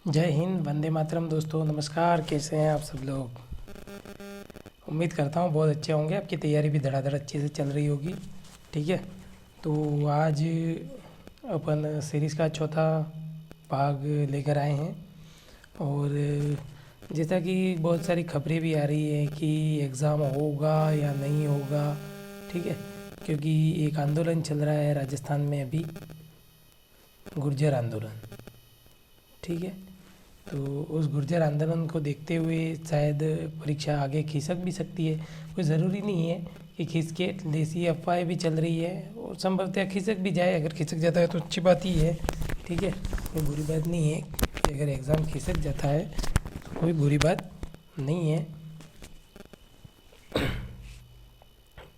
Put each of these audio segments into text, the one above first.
जय हिंद, वंदे मातरम। दोस्तों नमस्कार, कैसे हैं आप सब लोग। उम्मीद करता हूँ बहुत अच्छे होंगे। आपकी तैयारी भी धड़ाधड़ अच्छे से चल रही होगी। ठीक है, तो आज अपन सीरीज़ का चौथा भाग लेकर आए हैं। और जैसा कि बहुत सारी खबरें भी आ रही है कि एग्ज़ाम होगा या नहीं होगा। ठीक है, क्योंकि एक आंदोलन चल रहा है राजस्थान में अभी, गुर्जर आंदोलन। ठीक है, तो उस गुर्जर आंदोलन को देखते हुए शायद परीक्षा आगे खिसक भी सकती है। कोई ज़रूरी नहीं है कि खिसके, देसी अफवाहें भी चल रही है और संभवतः खिसक भी जाए। अगर खिसक जाता है तो अच्छी बात ही है। ठीक है, कोई बुरी बात नहीं है कि अगर एग्ज़ाम खिसक जाता है तो कोई बुरी बात नहीं है।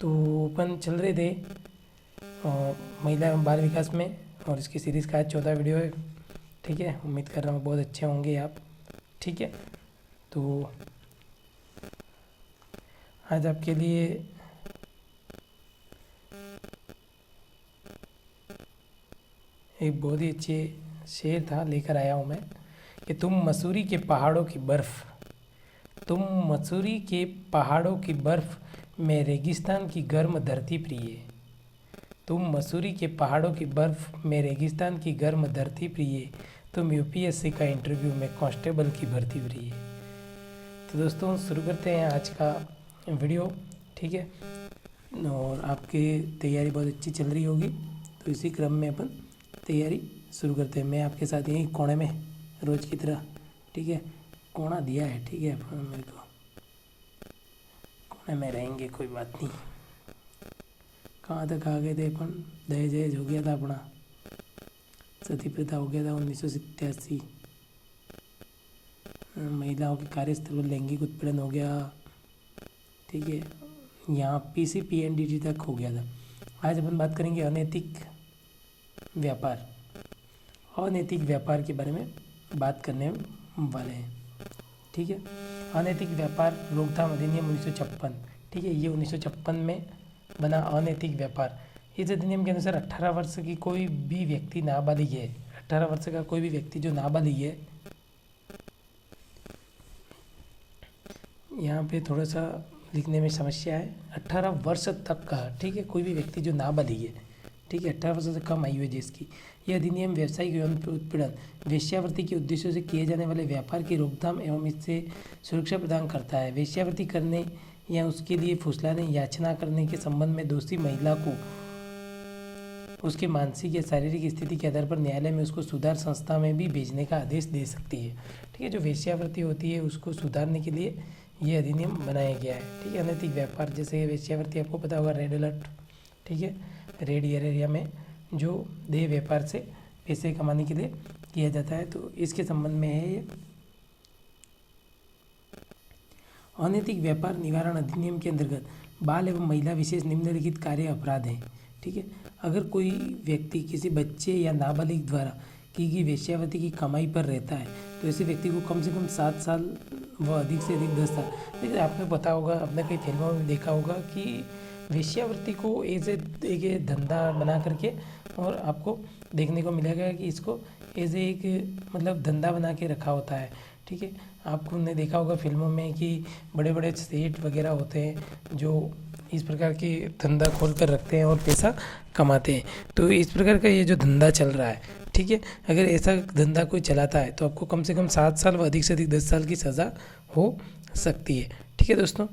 तो अपन चल रहे थे महिला एवं बाल विकास में, और इसकी सीरीज़ का आज चौथा वीडियो है। ठीक है, उम्मीद कर रहा हूँ बहुत अच्छे होंगे आप। ठीक है, तो आज आपके लिए एक बहुत ही अच्छे शेर था लेकर आया हूँ मैं, कि तुम मसूरी के पहाड़ों की बर्फ़, तुम मसूरी के पहाड़ों की बर्फ़ में रेगिस्तान की गर्म धरती प्रिय, तुम मसूरी के पहाड़ों की बर्फ़ में रेगिस्तान की गर्म धरती प्रिय, तुम यूपीएससी का इंटरव्यू में कांस्टेबल की भर्ती प्रिय। तो दोस्तों शुरू करते हैं आज का वीडियो। ठीक है, और आपकी तैयारी बहुत अच्छी चल रही होगी, तो इसी क्रम में अपन तैयारी शुरू करते हैं। मैं आपके साथ यहीं कोने में रोज़ की तरह, ठीक है, कोना दिया है। ठीक है, अपन मेरे को कोने में रहेंगे, कोई बात नहीं। कहाँ तक आ गए थे अपन। दहेज वहेज हो गया था अपना, सती प्रथा हो गया था 1987, महिलाओं के कार्यस्थल पर लैंगिक उत्पीड़न हो गया। ठीक है, यहाँ पीसीपीएनडीटी तक हो गया था। आज अपन बात करेंगे अनैतिक व्यापार, अनैतिक व्यापार के बारे में बात करने वाले हैं। ठीक है, अनैतिक व्यापार रोकथाम अधिनियम 1956। ठीक है, ये 1956 में बना अनैतिक व्यापार। इस अधिनियम के अनुसार 18 वर्ष की कोई भी व्यक्ति नाबालिग है, 18 वर्ष का कोई भी व्यक्ति जो नाबालिग है, यहाँ पे थोड़ा सा लिखने में समस्या है, 18 वर्ष तक का। ठीक है, कोई भी व्यक्ति जो नाबालिग है, ठीक है, 18 वर्ष से कम आयु है जिसकी। यह अधिनियम व्यावसायिक यौन उत्पीड़न, वेश्यावृत्ति के उद्देश्यों से किए जाने वाले व्यापार की रोकथाम एवं इससे सुरक्षा प्रदान करता है। वेश्यावृत्ति करने या उसके लिए फुसलाने, याचना करने के संबंध में दोषी महिला को उसके मानसिक या शारीरिक स्थिति के आधार पर न्यायालय में उसको सुधार संस्था में भी भेजने का आदेश दे सकती है। ठीक है, जो वेश्यावृत्ति होती है उसको सुधारने के लिए ये अधिनियम बनाया गया है। ठीक है, अनैतिक व्यापार जैसे वेश्यावृत्ति आपको पता होगा, रेड अलर्ट। ठीक है, रेड एरिया में जो देह व्यापार से पैसे कमाने के लिए किया जाता है, तो इसके संबंध में है ये। अनैतिक व्यापार निवारण अधिनियम के अंतर्गत बाल एवं महिला विशेष निम्नलिखित कार्य अपराध हैं। ठीक है, अगर कोई व्यक्ति किसी बच्चे या नाबालिग द्वारा की गई वेश्यावृत्ति की कमाई पर रहता है तो ऐसे व्यक्ति को कम से कम 7 साल व अधिक से अधिक 10 साल। लेकिन आपने पता होगा, आपने कई फिल्मों में देखा होगा कि वेश्यावृत्ति को एक धंधा बना करके, और आपको देखने को मिलेगा कि इसको एक मतलब धंधा बना के रखा होता है। ठीक है, आपने देखा होगा फिल्मों में कि बड़े बड़े सेठ वगैरह होते हैं जो इस प्रकार के धंधा खोल कर रखते हैं और पैसा कमाते हैं। तो इस प्रकार का ये जो धंधा चल रहा है, ठीक है, अगर ऐसा धंधा कोई चलाता है तो आपको कम से कम 7 साल व अधिक से अधिक 10 साल की सज़ा हो सकती है। ठीक है दोस्तों,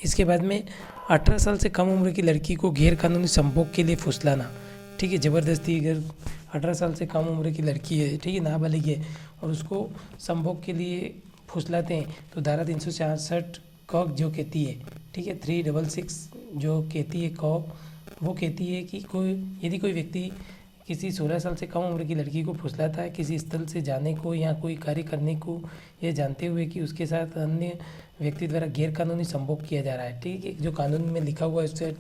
इसके बाद में 18 साल से कम उम्र की लड़की को गैर कानूनी संभोग के लिए फुसलाना। ठीक है, ज़बरदस्ती, अगर 18 साल से कम उम्र की लड़की है, ठीक है, नाबालिग है, और उसको संभोग के लिए फुसलाते हैं तो धारा 366 क जो कहती है, ठीक है, 366 जो कहती है क, वो कहती है कि यदि कोई व्यक्ति किसी 16 साल से कम उम्र की लड़की को फुसलाता है किसी स्थल से जाने को या कोई कार्य करने को, यह जानते हुए कि उसके साथ अन्य व्यक्ति द्वारा गैर कानूनी संभोग किया जा रहा है, ठीक है, जो कानून में लिखा हुआ है उससे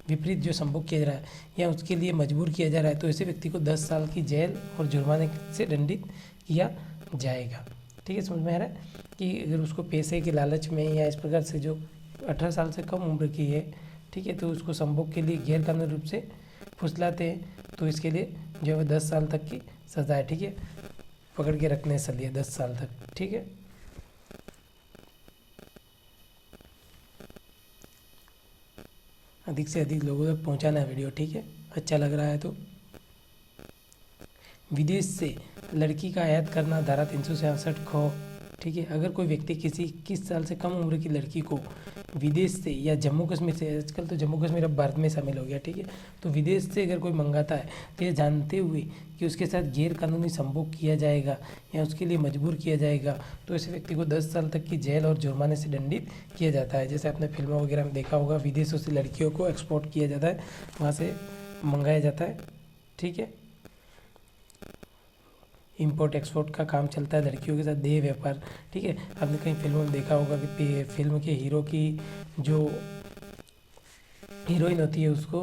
विपरीत जो संभोग किया जा रहा है या उसके लिए मजबूर किया जा रहा है, तो ऐसे व्यक्ति को 10 साल की जेल और जुर्माने से दंडित किया जाएगा। ठीक है, समझ में आ रहा है कि अगर उसको पैसे के लालच में या इस प्रकार से जो 18 साल से कम उम्र की है, ठीक है, तो उसको संभोग के लिए गैर कानूनी रूप से फुसलाते हैं तो इसके लिए जो है 10 साल तक की सज़ा है। ठीक है, पकड़ के रखने से लिए 10 साल तक, ठीक है। अधिक से अधिक लोगों तक पहुंचाना है वीडियो, ठीक है। अच्छा लग रहा है तो। विदेश से लड़की का आयात करना धारा 366 ख, ठीक है। अगर कोई व्यक्ति किसी 21 साल से कम उम्र की लड़की को विदेश से या जम्मू कश्मीर से, आजकल तो जम्मू कश्मीर अब भारत में शामिल हो गया, ठीक है, तो विदेश से अगर कोई मंगाता है तो ये जानते हुए कि उसके साथ गैर कानूनी संभोग किया जाएगा या उसके लिए मजबूर किया जाएगा, तो ऐसे व्यक्ति को 10 साल तक की जेल और जुर्माने से दंडित किया जाता है। जैसे आपने फिल्मों वगैरह में देखा होगा, विदेशों से लड़कियों को एक्सपोर्ट किया जाता है, वहाँ से मंगाया जाता है, ठीक है। इंपोर्ट एक्सपोर्ट का काम चलता है लड़कियों के साथ, देह व्यापार, ठीक है। आपने कहीं फिल्मों में देखा होगा कि फिल्म के हीरो की जो हीरोइन होती है उसको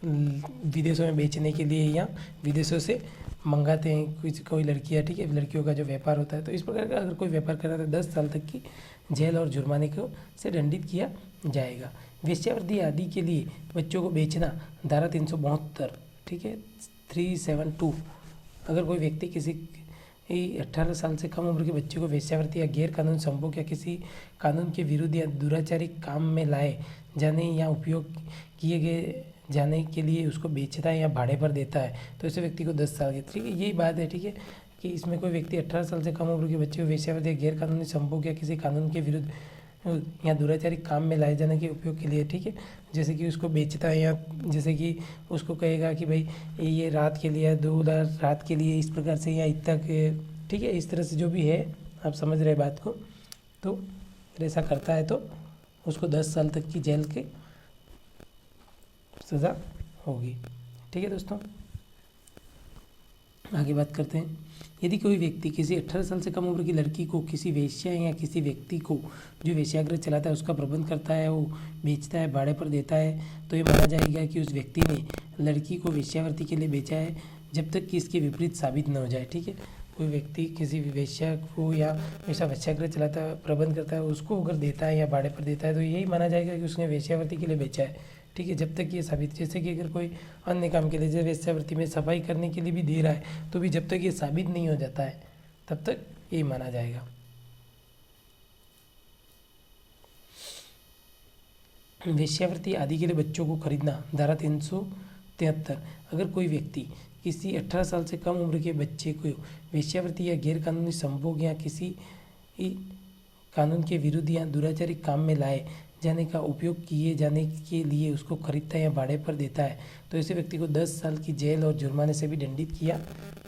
विदेशों में बेचने के लिए या विदेशों से मंगाते हैं कोई लड़कियाँ, ठीक है। लड़कियों का जो व्यापार होता है, तो इस प्रकार का अगर कोई व्यापार कर रहा है तो 10 साल तक की जेल और जुर्माने को से दंडित किया जाएगा। वेश्यावृत्ति आदि के लिए बच्चों को बेचना धारा 372, ठीक है, 372। अगर कोई व्यक्ति किसी 18 साल से कम उम्र के बच्चे को वेश्यावृत्ति या गैर कानूनी संभोग या किसी कानून के विरुद्ध या दुराचारी काम में लाए जाने या उपयोग किए गए जाने के लिए उसको बेचता है या भाड़े पर देता है, तो ऐसे व्यक्ति को 10 साल की, ठीक है। यही बात है, ठीक है, कि इसमें कोई व्यक्ति 18 साल से कम उम्र के बच्चे को वेश्यावृत्ति या गैर कानूनी संभोग या किसी कानून के विरुद्ध या दुराचारी काम में लाए जाने के उपयोग के लिए, ठीक है, जैसे कि उसको बेचता है या जैसे कि उसको कहेगा कि भाई ये रात के लिए 2 रात के लिए इस प्रकार से या इतना के, ठीक है, इस तरह से जो भी है, आप समझ रहे बात को। तो ऐसा करता है तो उसको 10 साल तक की जेल की सज़ा होगी, ठीक है दोस्तों। आगे बात करते हैं। यदि कोई व्यक्ति किसी 18 साल से कम उम्र की लड़की को किसी वेश्या या किसी व्यक्ति को जो वेश्यागृह चलाता है उसका प्रबंध करता है, वो बेचता है, भाड़े पर देता है, तो ये माना जाएगा कि उस व्यक्ति ने लड़की को वेश्यावृत्ति के लिए बेचा है, जब तक कि इसके विपरीत साबित न हो जाए, ठीक है। कोई व्यक्ति किसी वेश्या को या वैसा वेश्यागृह चलाता है, प्रबंध करता है, उसको अगर देता है या भाड़े पर देता है तो यही माना जाएगा कि उसने वेश्यावृत्ति के लिए बेचा है, ठीक है, जब तक ये साबित, जैसे कि अगर कोई अन्य काम के लिए जैसे वेश्यावृत्ति में सफाई करने के लिए भी दे रहा है तो भी जब तक ये साबित नहीं हो जाता है तब तक ये माना जाएगा। वेश्यावृत्ति आदि के लिए बच्चों को खरीदना धारा 373। अगर कोई व्यक्ति किसी 18 साल से कम उम्र के बच्चे को वेश्यावृत्ति या गैर कानूनी संभोग या किसी कानून के विरुद्ध या दुराचारी काम में लाए जाने का उपयोग किए जाने के लिए उसको खरीदता है या भाड़े पर देता है, तो ऐसे व्यक्ति को 10 साल की जेल और जुर्माने से भी दंडित किया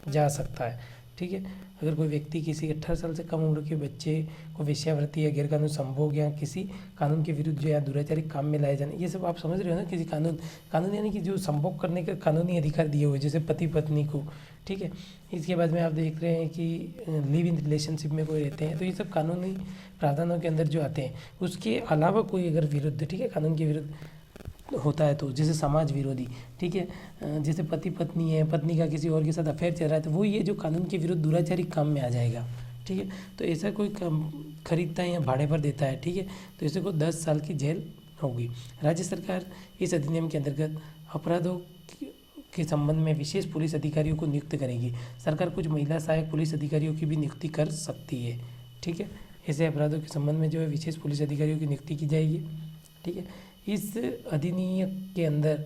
जा सकता है, ठीक है। अगर कोई व्यक्ति किसी 18 साल से कम उम्र के बच्चे को वेश्यावृत्ति या गैर कानूनी संभोग या किसी कानून के विरुद्ध या दुराचारी काम में लाए जाने, ये सब आप समझ रहे हो ना, किसी कानून यानी कि जो संभोग करने का कानूनी अधिकार दिए हुए, जैसे पति पत्नी को, ठीक है। इसके बाद में आप देख रहे हैं कि लिव इन रिलेशनशिप में कोई रहते हैं, तो ये सब कानूनी प्रावधानों के अंदर जो आते हैं। उसके अलावा कोई अगर विरुद्ध, ठीक है, कानून के विरुद्ध होता है तो जैसे समाज विरोधी, ठीक है, जैसे पति पत्नी है, पत्नी का किसी और के साथ अफेयर चल रहा है, तो वो ये जो कानून के विरुद्ध दुराचारी काम में आ जाएगा, ठीक है। तो ऐसा कोई खरीदता है या भाड़े पर देता है, ठीक है, तो ऐसे को 10 साल की जेल होगी। राज्य सरकार इस अधिनियम के अंतर्गत अपराधों के संबंध में विशेष पुलिस अधिकारियों को नियुक्त करेगी। सरकार कुछ महिला सहायक पुलिस अधिकारियों की भी नियुक्ति कर सकती है, ठीक है। ऐसे अपराधों के संबंध में जो है विशेष पुलिस अधिकारियों की नियुक्ति की जाएगी, ठीक है। इस अधिनियम के अंदर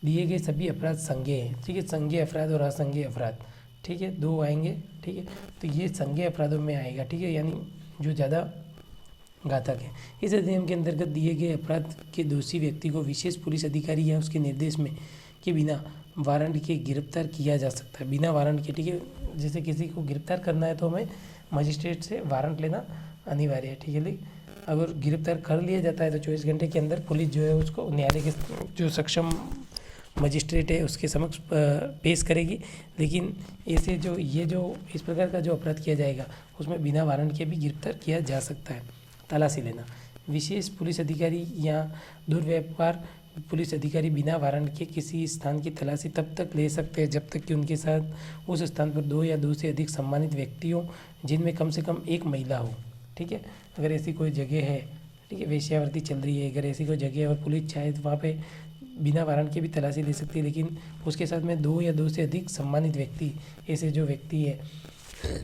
दिए गए सभी अपराध संज्ञेय हैं, ठीक है, संज्ञेय अपराध और असंज्ञेय अपराध, ठीक है, 2 आएंगे, ठीक है। तो ये संज्ञेय अपराधों में आएगा, ठीक है, यानी जो ज़्यादा घातक है। इस अधिनियम के अंतर्गत दिए गए अपराध के दोषी व्यक्ति को विशेष पुलिस अधिकारी या उसके निर्देश में के बिना वारंट के गिरफ्तार किया जा सकता है, बिना वारंट के, ठीक है। जैसे किसी को गिरफ्तार करना है तो हमें मजिस्ट्रेट से वारंट लेना अनिवार्य है, ठीक है। लेकिन अगर गिरफ्तार कर लिया जाता है तो 24 घंटे के अंदर पुलिस जो है उसको न्यायालय के जो सक्षम मजिस्ट्रेट है उसके समक्ष पेश करेगी। लेकिन ऐसे जो ये जो इस प्रकार का जो अपराध किया जाएगा उसमें बिना वारंट के भी गिरफ्तार किया जा सकता है। तलाशी लेना, विशेष पुलिस अधिकारी या दुर्व्यवहार पुलिस अधिकारी बिना वारंट के किसी स्थान की तलाशी तब तक ले सकते हैं जब तक कि उनके साथ उस स्थान पर 2 या 2 से अधिक सम्मानित व्यक्ति हो जिनमें कम से कम एक महिला हो, ठीक है। अगर ऐसी कोई जगह है, ठीक है, वेश्यावृत्ति चल रही है, अगर ऐसी कोई जगह है और पुलिस चाहे तो वहाँ पे बिना वारंट के भी तलाशी ले सकती है, लेकिन उसके साथ में 2 या 2 से अधिक सम्मानित व्यक्ति, ऐसे जो व्यक्ति है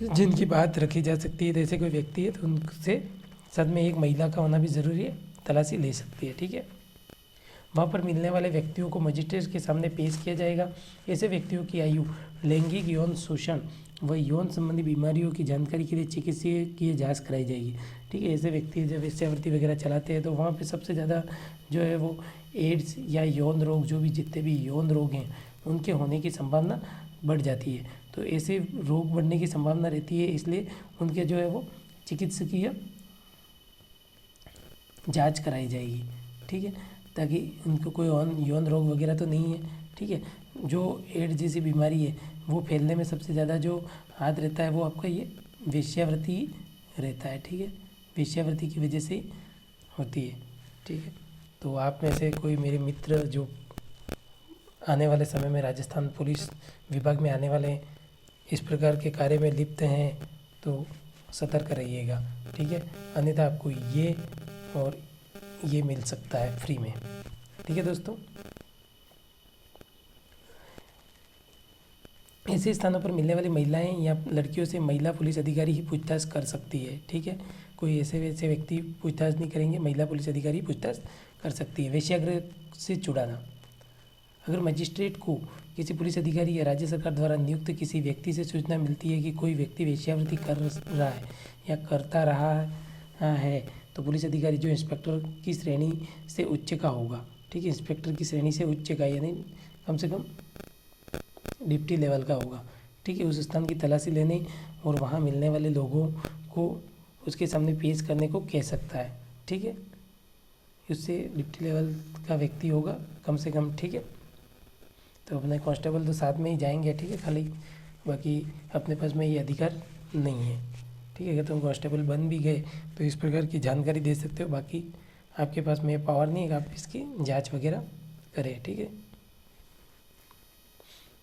जिनकी बात रखी जा सकती है, जैसे कोई व्यक्ति है तो उनसे साथ में एक महिला का होना भी ज़रूरी है, तलाशी ले सकती है। ठीक है, वहाँ पर मिलने वाले व्यक्तियों को मजिस्ट्रेट के सामने पेश किया जाएगा। ऐसे व्यक्तियों की आयु, लैंगिक यौन शोषण व यौन संबंधी बीमारियों की जानकारी के लिए चिकित्सकीय जांच कराई जाएगी। ठीक है, ऐसे व्यक्ति जब वेश्यावृत्ति वगैरह चलाते हैं तो वहाँ पे सबसे ज़्यादा जो है वो एड्स या यौन रोग, जो भी जितने भी यौन रोग हैं उनके होने की संभावना बढ़ जाती है। तो ऐसे रोग बढ़ने की संभावना रहती है, इसलिए उनके जो है वो चिकित्सकीय जांच कराई जाएगी। ठीक है, ताकि उनको कोई यौन रोग वगैरह तो नहीं है। ठीक है, जो एड्स जैसी बीमारी है वो फैलने में सबसे ज़्यादा जो हाथ रहता है वो आपका ये वेश्यावृत्ति रहता है। ठीक है, वेश्यावृत्ति की वजह से होती है। ठीक है, तो आप में से कोई मेरे मित्र जो आने वाले समय में राजस्थान पुलिस विभाग में आने वाले इस प्रकार के कार्य में लिप्त हैं तो सतर्क रहिएगा। ठीक है, अन्यथा आपको ये और ये मिल सकता है फ्री में। ठीक है दोस्तों, ऐसे स्थानों पर मिलने वाली महिलाएं या लड़कियों से महिला पुलिस अधिकारी ही पूछताछ कर सकती है। ठीक है, कोई ऐसे वैसे व्यक्ति पूछताछ नहीं करेंगे, महिला पुलिस अधिकारी ही पूछताछ कर सकती है। वेश्यागृह से छुड़ाना, अगर मजिस्ट्रेट को किसी पुलिस अधिकारी या राज्य सरकार द्वारा नियुक्त किसी व्यक्ति से सूचना मिलती है कि कोई व्यक्ति वेश्यावृत्ति कर रहा है या करता रहा है तो पुलिस अधिकारी जो इंस्पेक्टर की श्रेणी से उच्च का होगा। ठीक है, इंस्पेक्टर की श्रेणी से उच्च का यानी कम से कम डिप्टी लेवल का होगा। ठीक है, उस स्थान की तलाशी लेने और वहाँ मिलने वाले लोगों को उसके सामने पेश करने को कह सकता है। ठीक है, उससे डिप्टी लेवल का व्यक्ति होगा कम से कम। ठीक है, तो अपने कांस्टेबल तो साथ में ही जाएंगे। ठीक है, खाली बाकी अपने पास में ये अधिकार नहीं है। ठीक है, अगर तुम कांस्टेबल बन भी गए तो इस प्रकार की जानकारी दे सकते हो, बाकी आपके पास में पावर नहीं है कि आप इसकी जांच वगैरह करें। ठीक है,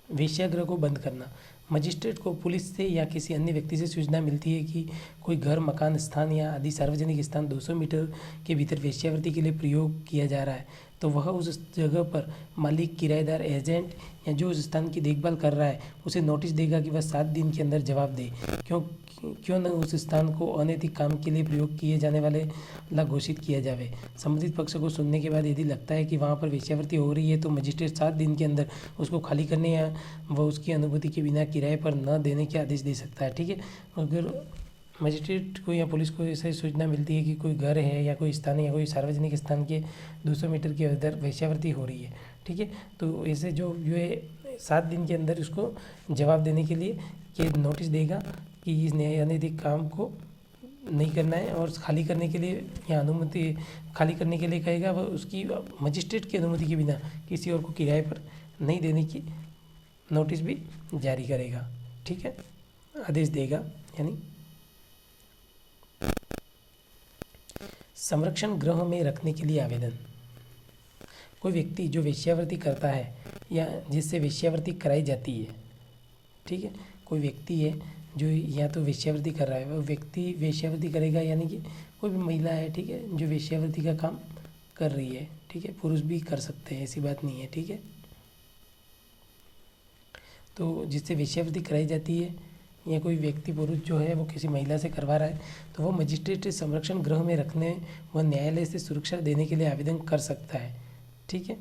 वेश्यागृह को बंद करना, मजिस्ट्रेट को पुलिस से या किसी अन्य व्यक्ति से सूचना मिलती है कि कोई घर, मकान, स्थान या आदि सार्वजनिक स्थान 200 मीटर के भीतर वेश्यावृत्ति के लिए प्रयोग किया जा रहा है तो वह उस जगह पर मालिक, किराएदार, एजेंट या जो उस स्थान की देखभाल कर रहा है उसे नोटिस देगा कि वह 7 दिन के अंदर जवाब दे। क्यों न उस स्थान को अनैतिक काम के लिए प्रयोग किए जाने वाले ला घोषित किया जाए। संबंधित पक्ष को सुनने के बाद यदि लगता है कि वहाँ पर वेश्यावृत्ति हो रही है तो मजिस्ट्रेट 7 दिन के अंदर उसको खाली करने या वह उसकी अनुमति के बिना किराए पर न देने के आदेश दे सकता है। ठीक है, अगर मजिस्ट्रेट को या पुलिस को ऐसी सूचना मिलती है कि कोई घर है या कोई स्थान या कोई सार्वजनिक स्थान के 200 मीटर के अंदर वेश्यावृत्ति हो रही है, ठीक है, तो ऐसे जो ये 7 दिन के अंदर उसको जवाब देने के लिए ये नोटिस देगा कि इस अनैतिक काम को नहीं करना है और खाली करने के लिए या अनुमति खाली करने के लिए कहेगा, वह उसकी मजिस्ट्रेट की अनुमति के बिना किसी और को किराए पर नहीं देने की नोटिस भी जारी करेगा। ठीक है, आदेश देगा। यानी संरक्षण गृह में रखने के लिए आवेदन, कोई व्यक्ति जो वेश्यावृत्ति करता है या जिससे वेश्यावृत्ति कराई जाती है, ठीक है, कोई व्यक्ति है जो या तो वेश्यावृत्ति कर रहा है, वह व्यक्ति वेश्यावृत्ति करेगा, यानी कि कोई भी महिला है, ठीक है, जो वेश्यावृत्ति का काम कर रही है, ठीक है, पुरुष भी कर सकते हैं, ऐसी बात नहीं है। ठीक है, तो जिससे वेश्यावृत्ति कराई जाती है या कोई व्यक्ति पुरुष जो है वो किसी महिला से करवा रहा है तो वो मजिस्ट्रेट संरक्षण गृह में रखने व न्यायालय से सुरक्षा देने के लिए आवेदन कर सकता है। ठीक है,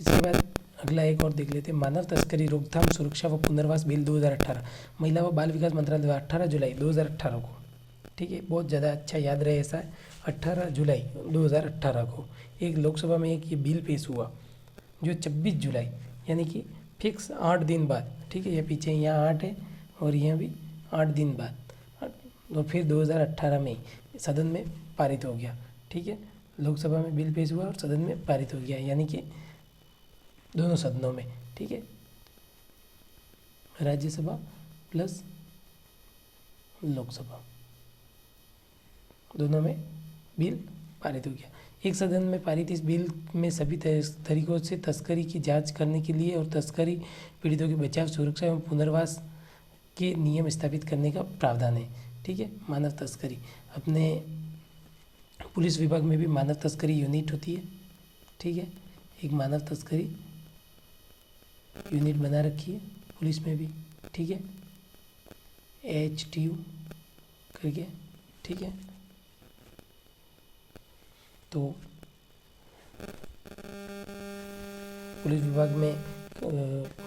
इसके बाद अगला एक और देख लेते हैं, मानव तस्करी रोकथाम, सुरक्षा व पुनर्वास बिल 2018, महिला व बाल विकास मंत्रालय द्वारा 18 जुलाई 2018 को, ठीक है, बहुत ज़्यादा अच्छा याद रहे ऐसा है, 18 जुलाई 2018 को एक लोकसभा में एक ये बिल पेश हुआ जो 26 जुलाई यानी कि फिक्स 8 दिन बाद, ठीक है, ये पीछे यहाँ 8 है और यहाँ भी 8 दिन बाद, तो फिर 2018 में सदन में पारित हो गया। ठीक है, लोकसभा में बिल पेश हुआ और सदन में पारित हो गया, यानी कि दोनों सदनों में। ठीक है, राज्यसभा प्लस लोकसभा दोनों में बिल पारित हो गया। एक सदन में पारित इस बिल में सभी तरीकों से तस्करी की जांच करने के लिए और तस्करी पीड़ितों के बचाव, सुरक्षा एवं पुनर्वास के नियम स्थापित करने का प्रावधान है। ठीक है, मानव तस्करी, अपने पुलिस विभाग में भी मानव तस्करी यूनिट होती है। ठीक है, एक मानव तस्करी यूनिट बना रखी है पुलिस में भी, ठीक है, HTU करके, ठीक है। तो पुलिस विभाग में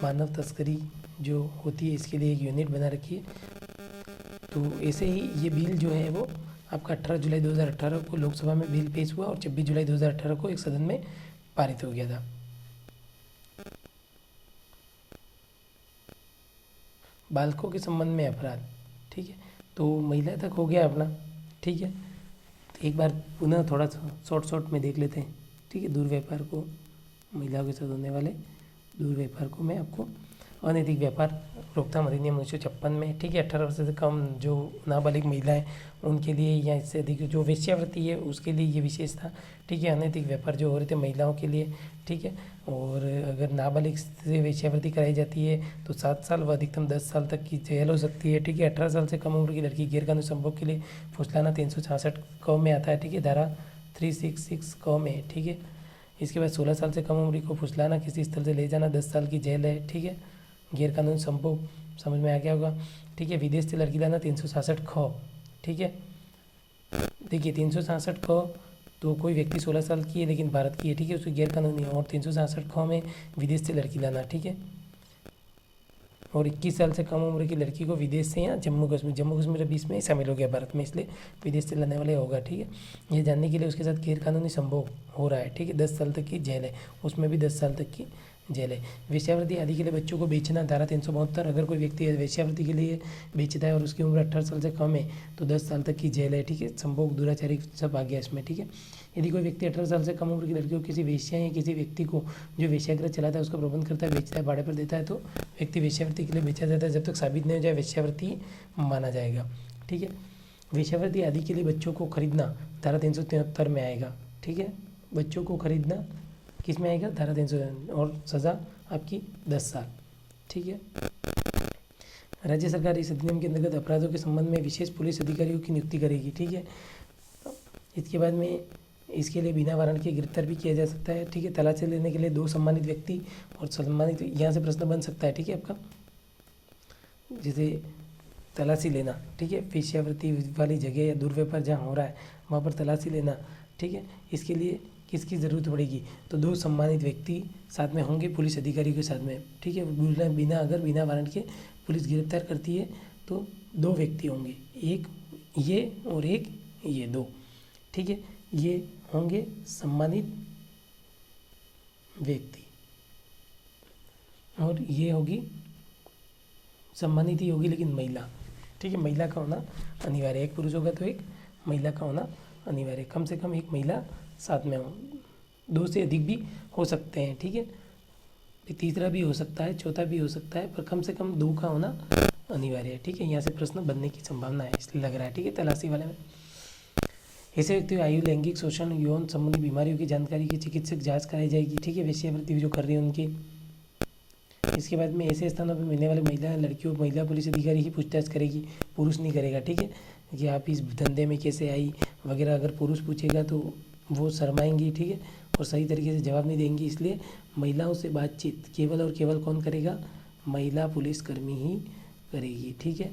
मानव तस्करी जो होती है इसके लिए एक यूनिट बना रखी है। तो ऐसे ही ये बिल जो है वो आपका 18 जुलाई 2018 को लोकसभा में बिल पेश हुआ और 26 जुलाई 2018 को एक सदन में पारित हो गया था। बालकों के संबंध में अपराध, ठीक है, तो महिला तक हो गया अपना, ठीक है। एक बार पुनः थोड़ा शॉर्ट में देख लेते हैं, ठीक है। दुर्व्यापार को, महिलाओं के साथ होने वाले दुर्व्यापार को मैं आपको अनैतिक व्यापार रोकथाम अधिनियम 1956 में, ठीक है, 18 वर्ष से कम जो नाबालिग महिलाएं उनके लिए या इससे अधिक जो वेश्यावृत्ति है उसके लिए ये विशेष था, ठीक है। अनैतिक व्यापार जो हो रहे थे महिलाओं के लिए, ठीक है। और अगर नाबालिग से वेश्यावृत्ति कराई जाती है तो 7 साल व अधिकतम 10 साल तक की जेल हो सकती है, ठीक है। 18 साल से कम उम्र की लड़की गैरकानूनी संभोग के लिए फुसलाना 366 क में आता है, ठीक है, धारा 366 क में, ठीक है। इसके बाद 16 साल से कम उम्र को फुसलाना, किसी स्थल से ले जाना, 10 साल की जेल है, ठीक है। गैरकानूनी संभोग समझ में आ गया होगा, ठीक है। विदेश से लड़की लाना 366 ख, ठीक है। देखिए 366 ख तो कोई व्यक्ति 16 साल की है लेकिन भारत की है, ठीक है, उसकी गैरकानूनी, और 366 ख में विदेश से लड़की लाना, ठीक है। और 21 साल से कम उम्र की लड़की को विदेश से या जम्मू कश्मीर अभी इसमें शामिल हो गया भारत में, इसलिए विदेश से लाने वाले होगा, ठीक है। ये जानने के लिए उसके साथ गैरकानूनी संभोग हो रहा है, ठीक है, 10 साल तक की जेल है, उसमें भी 10 साल तक की जेल है। वेश्यावृत्ति आदि के लिए बच्चों को बेचना, धारा 372, अगर कोई व्यक्ति वेश्यावृत्ति के लिए बेचता है और उसकी उम्र 18 साल से कम है तो 10 साल तक की जेल है, ठीक है। संभोग, दुराचारी सब आ गया इसमें, ठीक है। यदि कोई व्यक्ति 18 साल से कम उम्र की लड़की को किसी वेश्या या किसी व्यक्ति को जो वेश्यागृह चलाता है उसका प्रबंध करता है, बेचता है, भाड़े पर देता है तो व्यक्ति वेश्यावृत्ति के लिए बेचा जाता है, जब तक साबित नहीं हो जाए वेश्यावृत्ति माना जाएगा, ठीक है। वेश्यावृत्ति आदि के लिए बच्चों को खरीदना धारा 373 में आएगा, ठीक है। बच्चों को खरीदना किस में आएगा, धारा 373, और सज़ा आपकी 10 साल, ठीक है। राज्य सरकार इस अधिनियम के अंतर्गत अपराधों के संबंध में विशेष पुलिस अधिकारियों की नियुक्ति करेगी, ठीक है। इसके बाद में इसके लिए बिना वारंट के गिरफ्तार भी किया जा सकता है, ठीक है। तलाशी लेने के लिए 2 सम्मानित व्यक्ति और सम्मानित, यहाँ से प्रश्न बन सकता है, ठीक है, आपका जैसे तलाशी लेना, ठीक है, वेश्यावृत्ति वाली जगह या दुर्व्यापार जहाँ हो रहा है वहाँ पर तलाशी लेना, ठीक है। इसके लिए किसकी ज़रूरत पड़ेगी, तो 2 सम्मानित व्यक्ति साथ में होंगे पुलिस अधिकारी के साथ में, ठीक है। बिना वारंट के पुलिस गिरफ्तार करती है तो 2 व्यक्ति होंगे, एक ये और एक ये, 2, ठीक है। ये होंगे सम्मानित व्यक्ति और ये होगी सम्मानित ही होगी लेकिन महिला, ठीक है। महिला का होना अनिवार्य है, एक पुरुष होगा तो एक महिला का होना अनिवार्य है, कम से कम एक महिला साथ में हो, 2 से अधिक भी हो सकते हैं, ठीक है। तीसरा भी हो सकता है, चौथा भी हो सकता है, पर कम से कम 2 का होना अनिवार्य है, ठीक है। यहाँ से प्रश्न बनने की संभावना है इसलिए लग रहा है, ठीक है, तलाशी वाले में। ऐसे व्यक्ति आयु, लैंगिक शोषण, यौन संबंधी बीमारियों की जानकारी की चिकित्सक जांच कराई जाएगी, ठीक है, वेश्यावृत्ति जो कर रही है उनकी। इसके बाद में ऐसे स्थानों पर मिलने वाले महिला लड़कियों, महिला पुलिस अधिकारी ही पूछताछ करेगी, पुरुष नहीं करेगा, ठीक है, कि आप इस धंधे में कैसे आई वगैरह। अगर पुरुष पूछेगा तो वो शर्माएंगी, ठीक है, और सही तरीके से जवाब नहीं देंगी, इसलिए महिलाओं से बातचीत केवल और केवल कौन करेगा, महिला पुलिसकर्मी ही करेगी, ठीक है,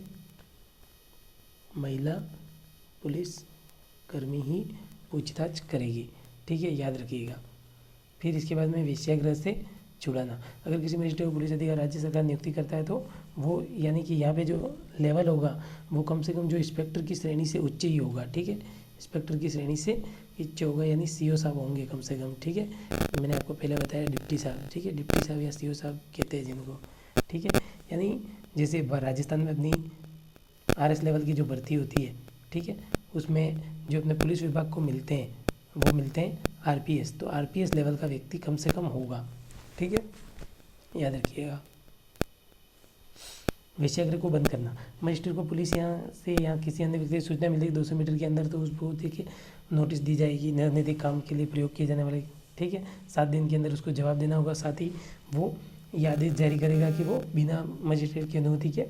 महिला पुलिसकर्मी ही पूछताछ करेगी, ठीक है, याद रखिएगा। फिर इसके बाद में वेश्यागृह से छुड़ाना, अगर किसी मजिस्ट्रेट को पुलिस अधिकारी राज्य सरकार नियुक्ति करता है तो वो यानी कि यहाँ पे जो लेवल होगा वो कम से कम जो इंस्पेक्टर की श्रेणी से उच्च ही होगा, ठीक है, इंस्पेक्टर की श्रेणी से उच्च होगा, यानी CO साहब होंगे कम से कम, ठीक है। मैंने आपको पहले बताया डिप्टी साहब, ठीक है, डिप्टी साहब या CO साहब कहते हैं जिनको, ठीक है। यानी जैसे राजस्थान में अपनी RS लेवल की जो भर्ती होती है, ठीक है, उसमें जो अपने पुलिस विभाग को मिलते हैं वो मिलते हैं RPS, तो RPS लेवल का व्यक्ति कम से कम होगा, ठीक है, याद रखिएगा। वेश्यागृह को बंद करना, मजिस्ट्रेट को पुलिस यहाँ से या किसी अन्य व्यक्ति से सूचना मिलेगी 200 मीटर के अंदर तो उसको देखिए नोटिस दी जाएगी, अनैतिक काम के लिए प्रयोग किए जाने वाले, ठीक है, 7 दिन के अंदर उसको जवाब देना होगा। साथ ही वो ये आदेश जारी करेगा कि वो बिना मजिस्ट्रेट की अनुमति के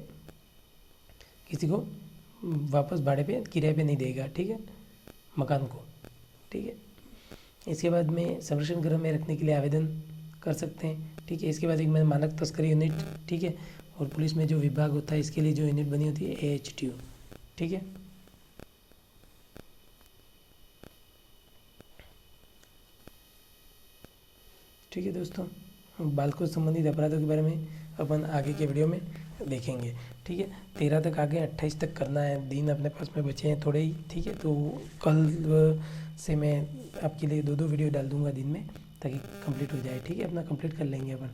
किसी को वापस भाड़े पे किराए पे नहीं देगा, ठीक है, मकान को, ठीक है। इसके बाद में संरक्षण गृह में रखने के लिए आवेदन कर सकते हैं, ठीक है। इसके बाद एक मैं मानक तस्करी यूनिट, ठीक है। और पुलिस में जो विभाग होता है इसके लिए जो यूनिट बनी होती है AHTU, ठीक है। ठीक है दोस्तों, बालकों से संबंधित अपराधों के बारे में अपन आगे के वीडियो में देखेंगे, ठीक है। 13 तक आगे 28 तक करना है, दिन अपने पास में बचे हैं थोड़े ही, ठीक है। तो कल से मैं आपके लिए 2-2 वीडियो डाल दूंगा दिन में, ताकि कंप्लीट हो जाए, ठीक है। अपना कंप्लीट कर लेंगे अपन।